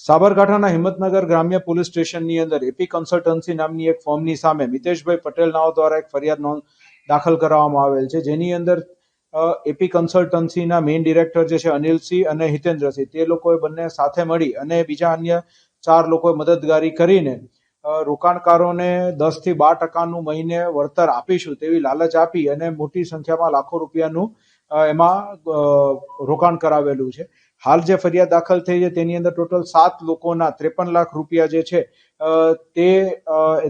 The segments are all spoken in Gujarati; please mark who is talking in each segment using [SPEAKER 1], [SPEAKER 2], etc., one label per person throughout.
[SPEAKER 1] સાબરકાંઠાના હિંમતનગર ગ્રામ્ય પોલીસ સ્ટેશનની અંદર એપી કન્સલ્ટન્સી નામની એક ફર્મની સામે મિતેશભાઈ પટેલ નાઓ દ્વારા એક ફરિયાદ દાખલ કરવામાં આવેલ છે, જેની અંદર એપી કન્સલ્ટન્સીના મેઇન ડિરેક્ટર જે છે અનિલસિંહ અને હિતેન્દ્રસિંહ, તે લોકોએ બંને સાથે મળી અને બીજા અન્ય 4 લોકોએ મદદગારી કરીને રોકાણકારોને 10 થી 12% મહિને વળતર આપીશું તેવી લાલચ આપી અને મોટી સંખ્યામાં લાખો રૂપિયાનું એમાં રોકાણ કરાવેલું છે. હાલ જે ફરિયાદ દાખલ થઈ છે તેની અંદર ટોટલ 7 લોકોના 53 લાખ રૂપિયા જે છે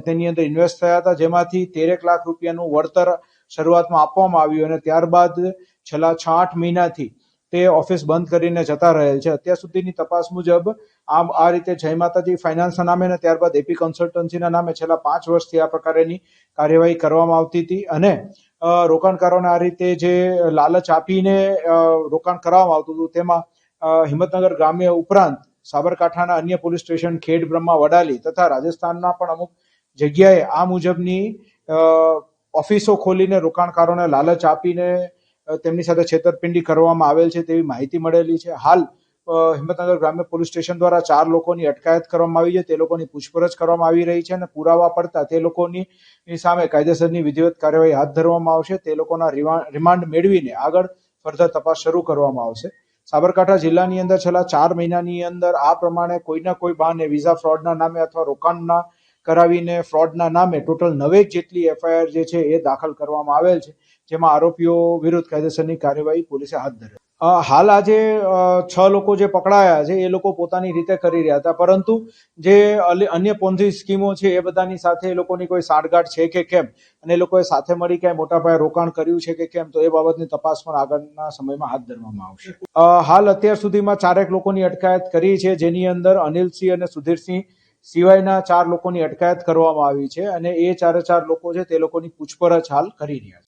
[SPEAKER 1] તેની અંદર ઇન્વેસ્ટ થયા હતા, જેમાંથી 13 લાખ રૂપિયાનું વળતર શરૂઆતમાં આપવામાં આવ્યું અને ત્યારબાદ છેલ્લા 6-8 મહિનાથી તે ઓફિસ બંધ કરીને જતા રહેલ છે. અત્યાર સુધીની તપાસ મુજબ આ રીતે જય માતાજી ફાઇનાન્સના નામે અને ત્યારબાદ એપી કન્સલ્ટન્સીના નામે છેલ્લા 5 વર્ષથી આ પ્રકારની કાર્યવાહી કરવામાં આવતી હતી અને રોકાણકારોને આ રીતે જે લાલચ આપીને રોકાણ કરવામાં આવતું હતું તેમાં હિંમતનગર ગ્રામ્ય ઉપરાંત સાબરકાંઠાના અન્ય પોલીસ સ્ટેશન ખેડ, બ્રહ્મા, વડાલી તથા રાજસ્થાનના પણ અમુક જગ્યાએ આ મુજબની ઓફિસો ખોલીને રોકાણકારોને લાલચ આપીને તેમની સાથે છેતરપિંડી કરવામાં આવેલ છે તેવી માહિતી મળેલી છે. હાલ હિંમતનગર ગ્રામ્ય પોલીસ સ્ટેશન દ્વારા 4 લોકોની અટકાયત કરવામાં આવી છે, તે લોકોની પૂછપરછ કરવામાં આવી રહી છે અને પુરાવા પડતા તે લોકોની સામે કાયદેસરની વિધિવત કાર્યવાહી હાથ ધરવામાં આવશે. તે લોકોના રિમાન્ડ મેળવીને આગળ ફર્ધર તપાસ શરૂ કરવામાં આવશે. સાબરકાંઠા જિલ્લાની અંદર છેલ્લા 4 મહિનાની અંદર આ પ્રમાણે કોઈના કોઈ બહાને વિઝા ફ્રોડના નામે અથવા રોકાણના કરાવીને ફ્રોડના નામે ટોટલ 9 જેટલી એફઆઈઆર જે છે એ દાખલ કરવામાં આવેલ છે, જેમાં આરોપીઓ વિરુદ્ધ કાયદેસરની કાર્યવાહી પોલીસે હાથ ધરી. હાલ આજે 6 લોકો જે પકડાયા છે એ લોકો પોતાની રીતે કરી રહ્યા હતા, પરંતુ જે અન્ય પોન્ઝી સ્કીમો છે એ બધાની સાથે એ લોકોની કોઈ સાંઠગાંઠ છે કે કેમ અને એ લોકોએ સાથે મળી ક્યાંય મોટા પાયે રોકાણ કર્યું છે કે કેમ, તો એ બાબતની તપાસ પણ આગળના સમયમાં હાથ ધરવામાં આવશે. હાલ અત્યાર સુધીમાં 4 લોકોની અટકાયત કરી છે, જેની અંદર અનિલસિંહ અને સુધીરસિંહ સિવાયના 4 લોકોની અટકાયત કરવામાં આવી છે અને એ 4 લોકો છે તે લોકોની પૂછપરછ હાલ કરી રહ્યા છે.